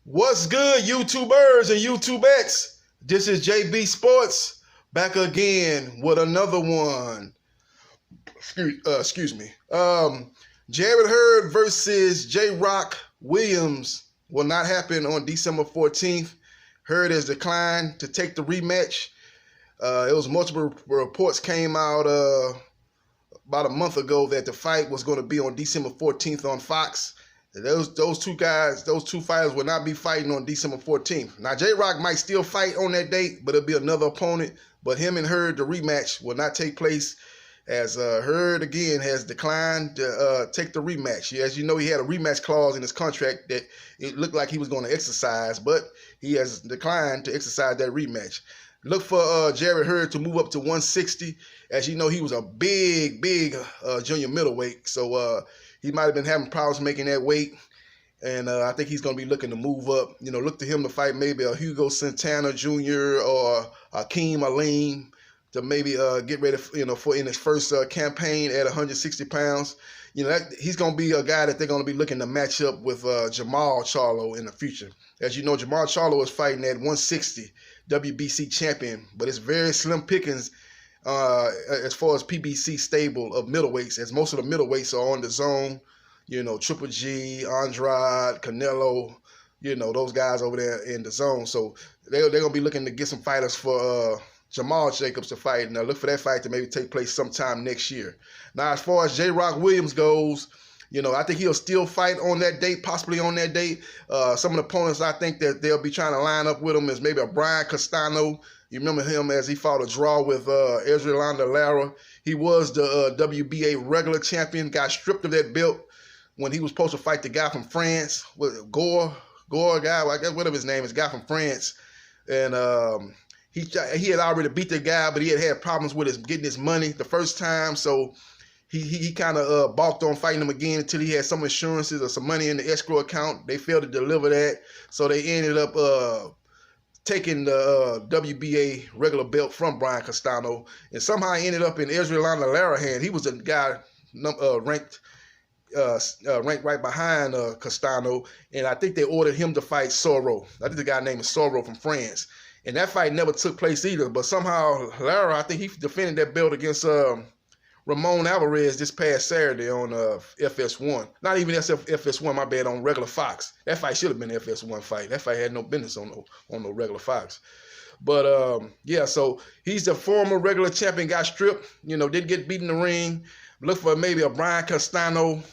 What's good, YouTubers and YouTubettes? This is JB Sports back again with another one. Excuse me. Jared Hurd versus J. Rock Williams will not happen on December 14th. Hurd has declined to take the rematch. It was multiple reports came out about a month ago that the fight was going to be on December 14th on Fox. Those two fighters will not be fighting on December 14th. Now, J-Rock might still fight on that date, but it'll be another opponent. But him and Hurd, the rematch, will not take place as Hurd, again, has declined to take the rematch. As you know, he had a rematch clause in his contract that it looked like he was going to exercise, but he has declined to exercise that rematch. Look for Jared Hurd to move up to 160. As you know, he was a big junior middleweight, so he might have been having problems making that weight, and I think he's going to be looking to move up. You know, look to him to fight maybe a Hugo Santana Jr. or Akeem Aleem to maybe get ready, for in his first campaign at 160 pounds. You know, he's going to be a guy that they're going to be looking to match up with Jamal Charlo in the future. As you know, Jamal Charlo is fighting at 160, WBC champion, but it's very slim pickings as far as PBC stable of middleweights, as most of the middleweights are on the zone. You know, Triple G, Andrade, Canelo, you know, those guys over there in the zone. So they're going to be looking to get some fighters for Jamal Jacobs to fight. Now look for that fight to maybe take place sometime next year. Now, as far as J. Rock Williams goes, you know, I think he'll still fight on that date, possibly on that date. Some of the opponents I think that they'll be trying to line up with him is maybe a Brian Castano. You remember him as he fought a draw with Ezrealanda Lara. He was the WBA regular champion, got stripped of that belt when he was supposed to fight the guy from France, Gore guy, I guess whatever his name is, guy from France. And he had already beat the guy, but he had problems with getting his money the first time, so he kind of balked on fighting him again until he had some insurances or some money in the escrow account. They failed to deliver that, so they ended up taking the WBA regular belt from Brian Castano, and somehow he ended up in Ezrealanda Lara hand. He was the guy ranked right behind Castano, and I think they ordered him to fight Soro. I think the guy named Soro from France. And that fight never took place either, but somehow Lara, I think he defended that belt against Ramon Alvarez this past Saturday on FS1. Not even FS1, my bad, on regular Fox. That fight should have been an FS1 fight. That fight had no business on no regular Fox. But, yeah, so he's the former regular champion, got stripped, you know, did get beat in the ring. Look for maybe a Brian Castano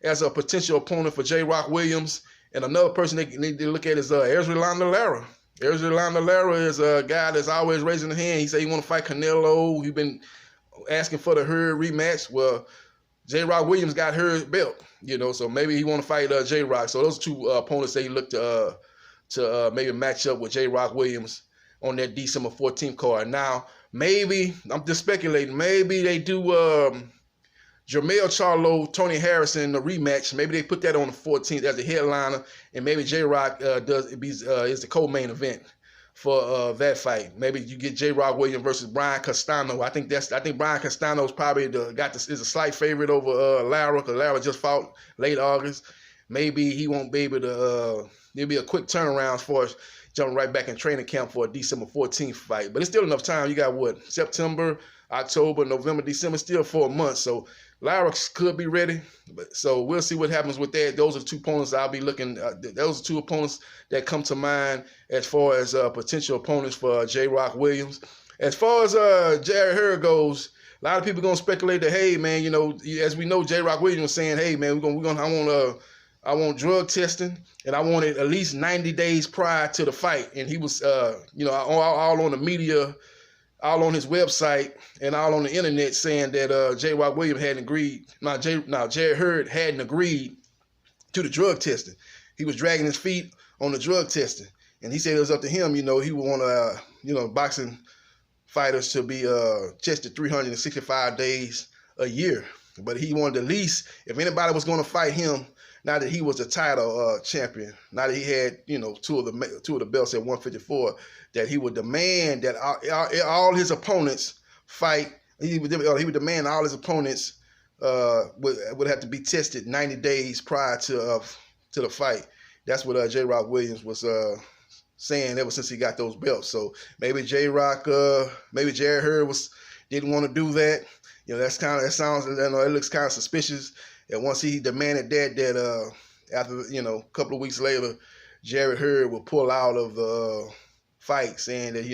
as a potential opponent for J. Rock Williams. And another person they need to look at is Ezrealanda Lara. Ezrealanda Lara is a guy that's always raising the hand. He said he want to fight Canelo. He's been asking for the Hurd rematch. Well, J. Rock Williams got Hurd belt, you know, so maybe he want to fight J. Rock. So those two opponents they look to maybe match up with J. Rock Williams on that December 14th card. Now, maybe, I'm just speculating, maybe they do Jermell Charlo, Tony Harrison, the rematch. Maybe they put that on the 14th as a headliner, and maybe J-Rock is the co-main event for that fight. Maybe you get J-Rock Williams versus Brian Castano. I think Brian Castano is probably is a slight favorite over Lara, because Lara just fought late August. Maybe he won't be able to. There'll be a quick turnaround as far as jumping right back in training camp for a December 14th fight. But it's still enough time. You got what, September, October, November, December, still 4 months. So Lara could be ready. So we'll see what happens with that. Those are two opponents I'll be looking. Those are two opponents that come to mind as far as potential opponents for J. Rock Williams. As far as Jared Hurd goes, a lot of people gonna speculate that, hey man, you know, as we know, J. Rock Williams was saying, hey man, I want drug testing, and I want it at least 90 days prior to the fight. And he was, you know, all on the media, all on his website, and all on the internet saying that J. Rock Williams hadn't agreed. Jared Hurd hadn't agreed to the drug testing. He was dragging his feet on the drug testing, and he said it was up to him. You know, he would want you know, boxing fighters to be tested 365 days a year. But he wanted at least, if anybody was going to fight him, now that he was a title champion, now that he had, you know, two of the belts at 154, that he would demand that all his opponents fight. He would demand all his opponents would have to be tested 90 days prior to the fight. That's what J-Rock Williams was saying ever since he got those belts. So maybe J-Rock, maybe Jarrett Hurd didn't want to do that. It looks kind of suspicious. And once he demanded that after a couple of weeks later, Jarrett Hurd will pull out of the fight, saying that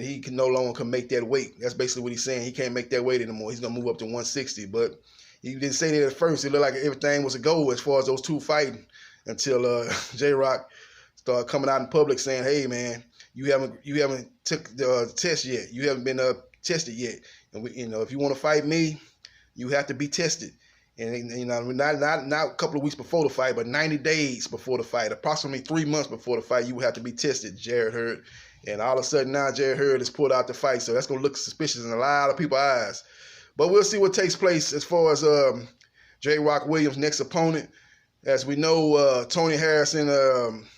he can no longer make that weight. That's basically what he's saying. He can't make that weight anymore. He's gonna move up to 160. But he didn't say that at first. It looked like everything was a go as far as those two fighting until J-Rock started coming out in public saying, "Hey man, you haven't took the test yet. You haven't been tested yet. And if you want to fight me, you have to be tested." And not a couple of weeks before the fight, but 90 days before the fight, approximately 3 months before the fight, you would have to be tested, Jarrett Hurd. And all of a sudden now Jarrett Hurd has pulled out the fight, so that's gonna look suspicious in a lot of people's eyes. But we'll see what takes place as far as J-Rock Williams' next opponent. As we know, Tony Harrison,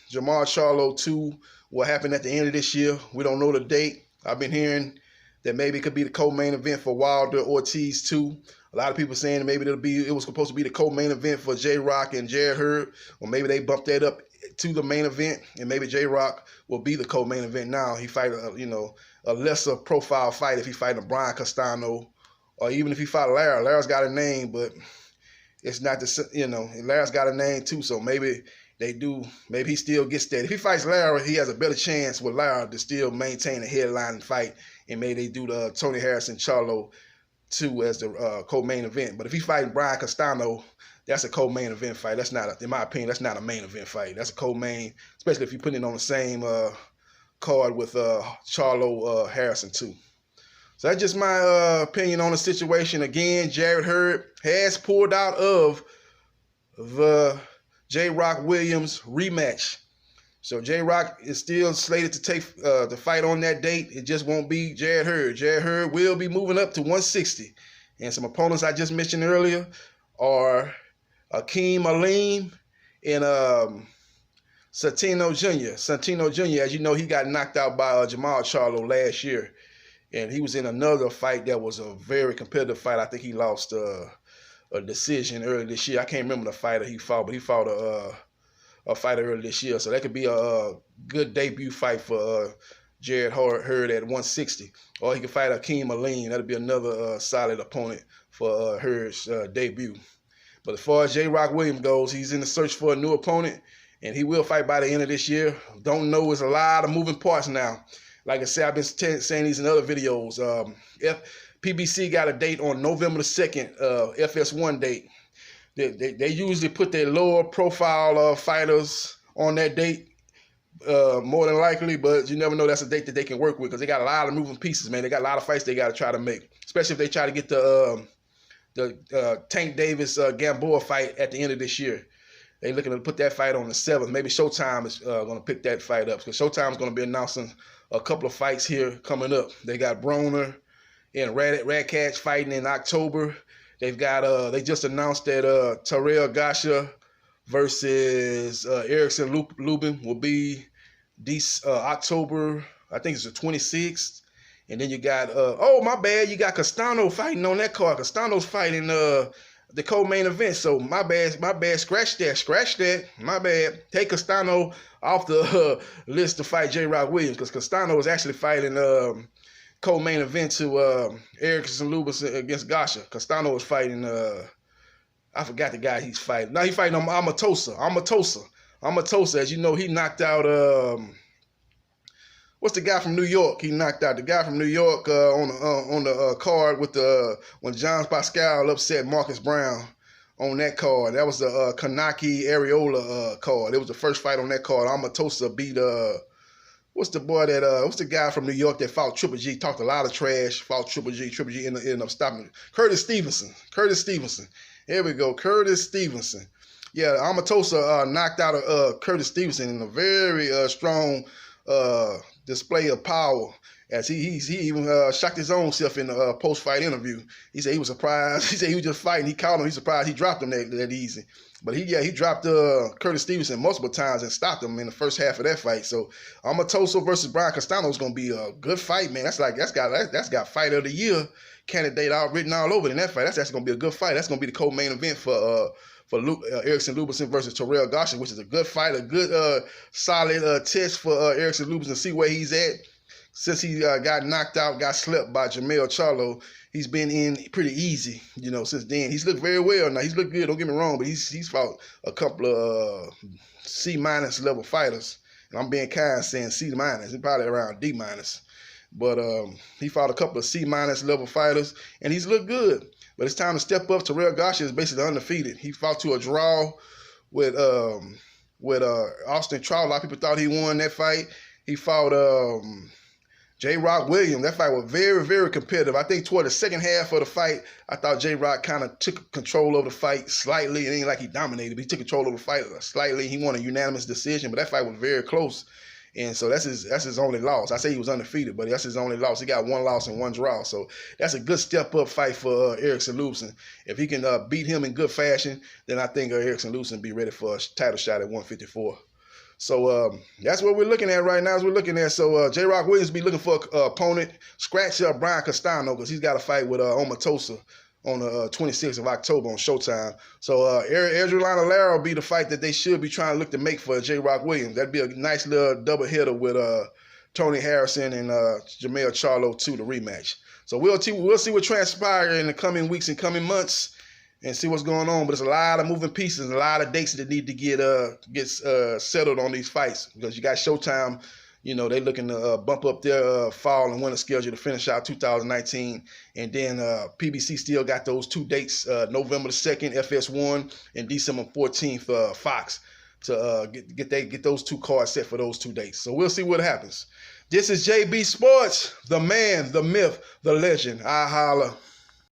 Jamal Charlo 2 will happen at the end of this year. We don't know the date. I've been hearing that maybe it could be the co-main event for Wilder Ortiz 2. A lot of people saying maybe it was supposed to be the co-main event for J-Rock and Jarrett Hurd, or maybe they bumped that up to the main event, and maybe J-Rock will be the co-main event now. He fight a lesser profile fight if he fighting a Brian Castano, or even if he fought Lara. Lara's got a name, but it's not Lara's got a name too, so maybe he still gets that. If he fights Lara, he has a better chance with Lara to still maintain a headline fight, and maybe they do the Tony Harrison Charlo 2 as the co-main event. But if he fighting Brian Castano, that's a co-main event fight. That's not, in my opinion, that's not a main event fight. That's a co-main, especially if you put it on the same card with Charlo Harrison 2. So that's just my opinion on the situation. Again, Jarrett Hurd has pulled out of the J-Rock Williams rematch. So J-Rock is still slated to take the fight on that date. It just won't be Jarrett Hurd. Jarrett Hurd will be moving up to 160. And some opponents I just mentioned earlier are Akeem Aleem and Santino Jr. Santino Jr., as you know, he got knocked out by Jamal Charlo last year. And he was in another fight that was a very competitive fight. I think he lost a decision earlier this year. I can't remember the fighter he fought, but he fought a fighter earlier this year. So that could be a good debut fight for Jarrett Hurd at 160. Or he could fight Akeem Aleem. That'll be another solid opponent for Hurd's debut. But as far as J-Rock Williams goes, he's in the search for a new opponent, and he will fight by the end of this year. Don't know, there's a lot of moving parts now. Like I said, I've been saying these in other videos. PBC got a date on November the 2nd, FS1 date. They usually put their lower profile fighters on that date, more than likely, but you never know. That's a date that they can work with because they got a lot of moving pieces, man. They got a lot of fights they got to try to make, especially if they try to get the Tank Davis Gamboa fight at the end of this year. They looking to put that fight on the 7th. Maybe Showtime is going to pick that fight up because Showtime is going to be announcing a couple of fights here coming up. They got Broner and Radcatch fighting in October. They've got they just announced that Terrell Gasha versus Erickson Lubin will be October, I think it's the 26th. And then you got oh my bad, you got Castano fighting on that card. Castano's fighting the co-main event. So my bad, scratch that, my bad. Take Castano off the list to fight J-Rock Williams because Castano is actually fighting co-main event to Erickson Lubin against Gasha. Castano is fighting I forgot the guy he's fighting. Now he's fighting Amatosa. As you know, he knocked out what's the guy from New York? He knocked out the guy from New York on the card with when John Pascal upset Marcus Brown on that card. That was the Kanaki Areola card. It was the first fight on that card. Amatosa beat what's the guy from New York that fought Triple G? Talked a lot of trash. Fought Triple G. Triple G ended up stopping Curtis Stevenson. Here we go, Curtis Stevenson. Yeah, Amatosa knocked out Curtis Stevenson in a very strong display of power. As he even shocked his own self in the post-fight interview. He said he was surprised. He said he was just fighting. He caught him. He's surprised he dropped him that easy. But he dropped Curtis Stevenson multiple times and stopped him in the first half of that fight. So Amatosa versus Brian Castano is going to be a good fight, man. That's got fight of the year candidate written all over it in that fight. That's actually going to be a good fight. That's going to be the co-main event for Erickson Lubison versus Terrell Goshen, which is a good fight, a good solid test for Erickson Lubison to see where he's at. Since he got knocked out, got slept by Jermell Charlo, he's been in pretty easy, since then. He's looked very well now. He's looked good, don't get me wrong, but he's fought a couple of C- level fighters. And I'm being kind saying C-. He's probably around D-. But he fought a couple of C- level fighters, and he's looked good. But it's time to step up. Terrell Goshen is basically undefeated. He fought to a draw with Austin Trout. A lot of people thought he won that fight. He fought J. Rock Williams. That fight was very, very competitive. I think toward the second half of the fight, I thought J. Rock kind of took control of the fight slightly. It ain't like he dominated, but he took control of the fight slightly. He won a unanimous decision, but that fight was very close. And so that's his only loss. I say he was undefeated, but that's his only loss. He got one loss and one draw. So that's a good step-up fight for Erickson Lubison. If he can beat him in good fashion, then I think Erickson Lubison be ready for a title shot at 154. So that's what we're looking at right now. So J. Rock Williams be looking for an opponent. Scratch up Brian Castano because he's got a fight with Omatosa on the 26th of October on Showtime. So Adriana Lara will be the fight that they should be trying to look to make for J. Rock Williams. That'd be a nice little double hitter with Tony Harrison and Jermell Charlo too, the rematch. So we'll see what transpires in the coming weeks and coming months and see what's going on. But there's a lot of moving pieces and a lot of dates that need to get settled on these fights because you got Showtime. They looking to bump up their fall and winter schedule to finish out 2019. And then PBC still got those two dates, November the 2nd, FS1, and December 14th, Fox, to get those two cards set for those two dates. So we'll see what happens. This is JB Sports, the man, the myth, the legend. I holla.